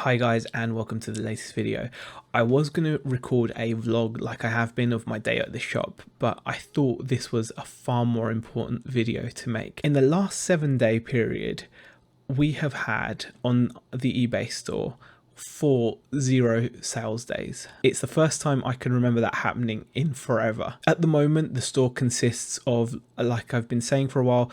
Hi guys, and welcome to the latest video. I was going to record a vlog like I have been of my day at the shop, but I thought this was a far more important video to make. In the last 7-day period, we have had on the eBay store 0 sales days. It's the first time I can remember that happening in forever. At the moment, the store consists of, like I've been saying for a while,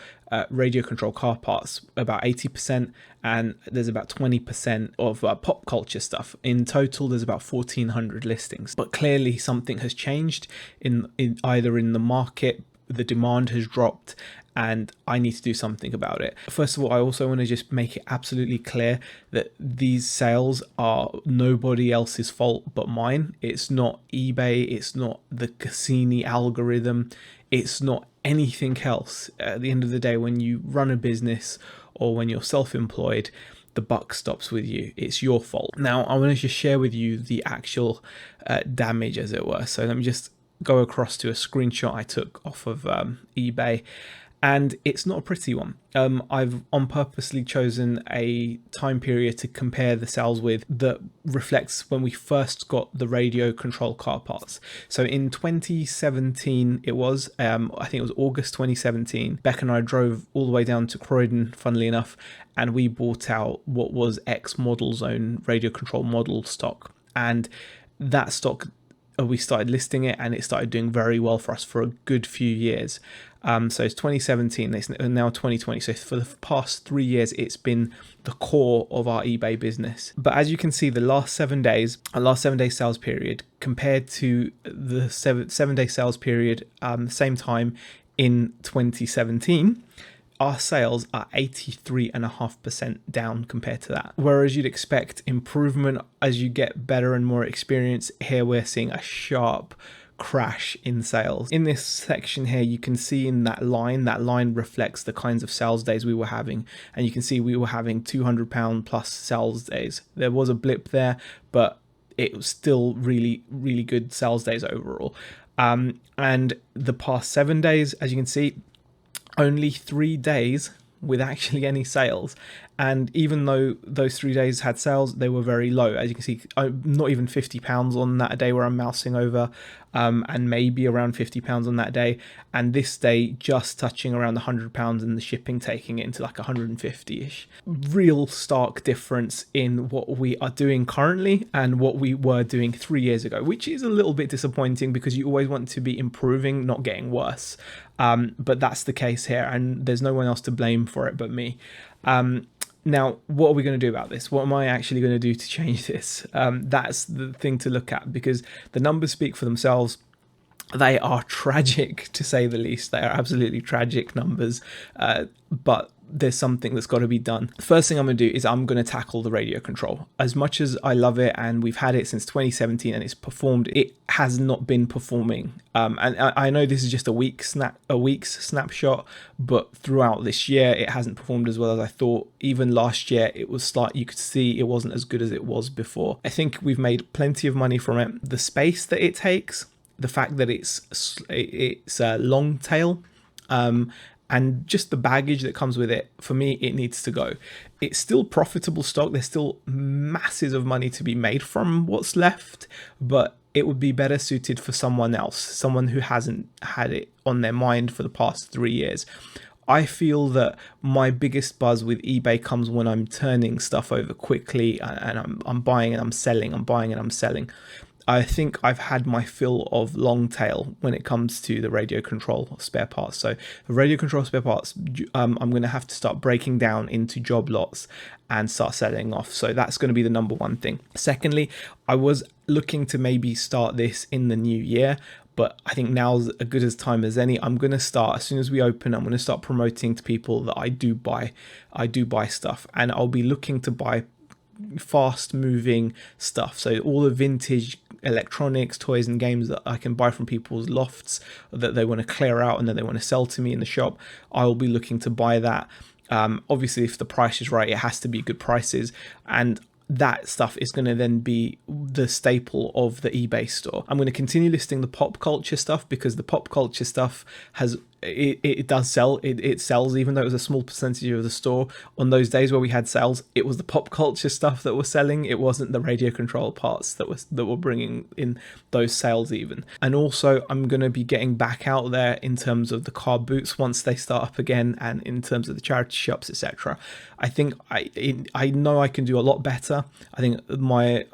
radio control car parts, about 80%, and there's about 20% of pop culture stuff. In total, there's about 1,400 listings. But clearly something has changed in either in the market, the demand has dropped, and I need to do something about it. First of all, I also want to just make it absolutely clear that these sales are nobody else's fault but mine. It's not eBay, it's not the Cassini algorithm, it's not anything else. At the end of the day, when you run a business or when you're self-employed, the buck stops with you. It's your fault. Now, I want to just share with you the actual damage, as it were. So let me just go across to a screenshot I took off of eBay. And it's not a pretty one. I've on purposely chosen a time period to compare the sales with that reflects when we first got the radio control car parts. So in 2017, it was, I think it was August 2017, Beck and I drove all the way down to Croydon, funnily enough, and we bought out what was X Model Zone radio control model stock. And that stock, we started listing it and it started doing very well for us for a good few years. So it's 2017, it's now 2020. So for the past 3 years, it's been the core of our eBay business. But as you can see, the last 7 days, our last 7-day sales period compared to the seven-day sales period, same time in 2017, our sales are 83.5% down compared to that. Whereas you'd expect improvement as you get better and more experience, here we're seeing a sharp crash in sales. In this section here, you can see in that line reflects the kinds of sales days we were having, and you can see we were having £200 plus sales days. There was a blip there, but it was still really good sales days overall. And the past 7 days, as you can see, only 3 days with actually any sales, and even though those 3 days had sales, they were very low. As you can see, not even £50 on that day where I'm mousing over, and maybe around £50 on that day, and this day just touching around the £100 and the shipping taking it into like 150-ish. Real stark difference in what we are doing currently and what we were doing 3 years ago, which is a little bit disappointing because you always want to be improving, not getting worse. But that's the case here, and there's no one else to blame for it but me. Now, what are we going to do about this? What am I actually going to do to change this? That's the thing to look at, because the numbers speak for themselves. They are tragic, to say the least. They are absolutely tragic numbers, but there's something that's got to be done. The first thing I'm going to do is I'm going to tackle the radio control. As much as I love it, and we've had it since 2017 and it's performed, it has not been performing. And I know this is just a week's snapshot, but throughout this year, it hasn't performed as well as I thought. Even last year, it was you could see it wasn't as good as it was before. I think we've made plenty of money from it. The space that it takes, the fact that it's a long tail, and just the baggage that comes with it, for me, it needs to go. It's still profitable stock. There's still masses of money to be made from what's left, but it would be better suited for someone else, someone who hasn't had it on their mind for the past 3 years. I feel that my biggest buzz with eBay comes when I'm turning stuff over quickly and I'm buying and I'm selling, I'm buying and I'm selling. I think I've had my fill of long tail when it comes to the radio control spare parts. So the radio control spare parts, I'm going to have to start breaking down into job lots and start selling off. So that's going to be the number one thing. Secondly, I was looking to maybe start this in the new year, but I think now's as good a time as any. I'm going to start, as soon as we open, I'm going to start promoting to people that I do buy stuff, and I'll be looking to buy fast moving stuff. So all the vintage electronics, toys and games that I can buy from people's lofts that they want to clear out and then they want to sell to me in the shop, I will be looking to buy that. Obviously, if the price is right, it has to be good prices, and that stuff is going to then be the staple of the eBay store. I'm going to continue listing the pop culture stuff because the pop culture stuff has it does sell. It sells, even though it was a small percentage of the store. On those days where we had sales, it was the pop culture stuff that was selling. It wasn't the radio control parts that were bringing in those sales even. And also, I'm going to be getting back out there in terms of the car boots once they start up again, and in terms of the charity shops, etc. I think I know I can do a lot better. I think my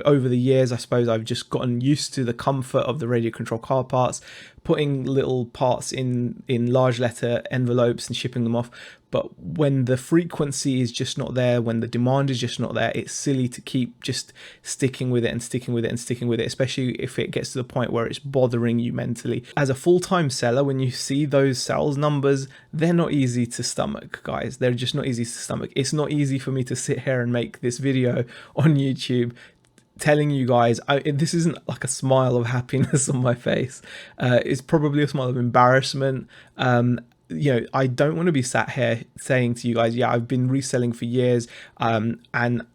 over the years, I suppose I've just gotten used to the comfort of the radio control car parts, putting little parts in large letter envelopes and shipping them off. But when the frequency is just not there, when the demand is just not there, it's silly to keep just sticking with it and sticking with it and sticking with it, especially if it gets to the point where it's bothering you mentally. As a full-time seller, when you see those sales numbers, they're not easy to stomach, guys. They're just not easy to stomach. It's not easy for me to sit here and make this video on YouTube telling you guys, this isn't like a smile of happiness on my face. It's probably a smile of embarrassment. I don't want to be sat here saying to you guys, yeah, I've been reselling for years, and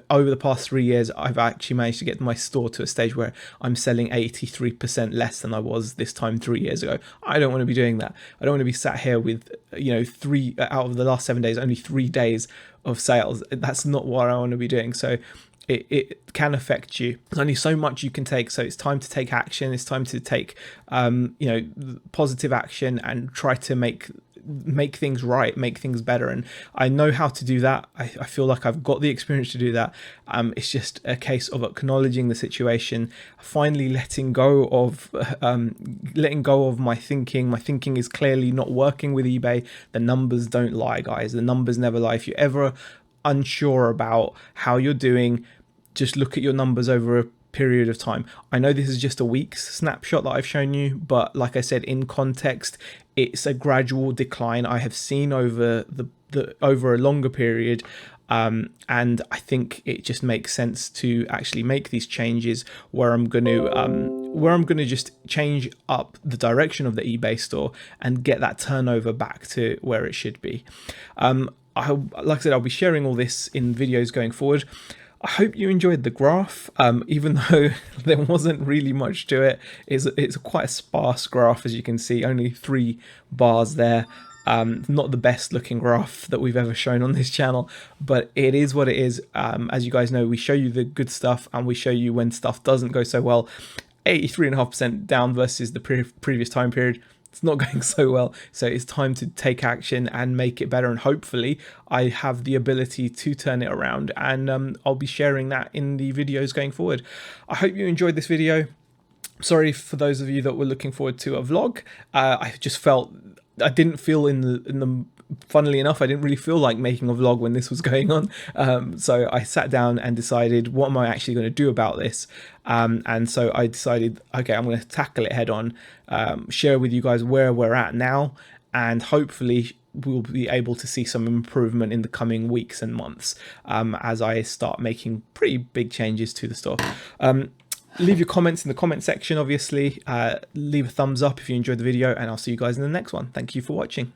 over the past 3 years, I've actually managed to get my store to a stage where I'm selling 83% less than I was this time 3 years ago. I don't want to be doing that. I don't want to be sat here with, 3 out of the last 7 days, only 3 days of sales. That's not what I want to be doing. So it can affect you. There's only so much you can take, so it's time to take action. It's time to take positive action and try to make things right, make things better. And I know how to do that. I feel like I've got the experience to do that. It's just a case of acknowledging the situation, finally letting go of my thinking. My thinking is clearly not working with eBay. The numbers don't lie, guys. The numbers never lie. If you're ever unsure about how you're doing, just look at your numbers over a period of time. I know this is just a week's snapshot that I've shown you, but like I said, in context, it's a gradual decline I have seen over over a longer period. And I think it just makes sense to actually make these changes where I'm going to just change up the direction of the eBay store and get that turnover back to where it should be. Like I said, I'll be sharing all this in videos going forward. I hope you enjoyed the graph, even though there wasn't really much to it. It's quite a sparse graph, as you can see, only 3 bars there. Not the best looking graph that we've ever shown on this channel, but it is what it is. As you guys know, we show you the good stuff and we show you when stuff doesn't go so well. 83.5% down versus the previous time period. It's not going so well, so it's time to take action and make it better, and hopefully I have the ability to turn it around, and I'll be sharing that in the videos going forward. I hope you enjoyed this video. Sorry for those of you that were looking forward to a vlog. I just felt I didn't feel in the funnily enough, I didn't really feel like making a vlog when this was going on. So I sat down and decided, what am I actually going to do about this? And so I decided, okay, I'm going to tackle it head on, share with you guys where we're at now, and hopefully we'll be able to see some improvement in the coming weeks and months as I start making pretty big changes to the store. Leave your comments in the comment section, obviously. Leave a thumbs up if you enjoyed the video, and I'll see you guys in the next one. Thank you for watching.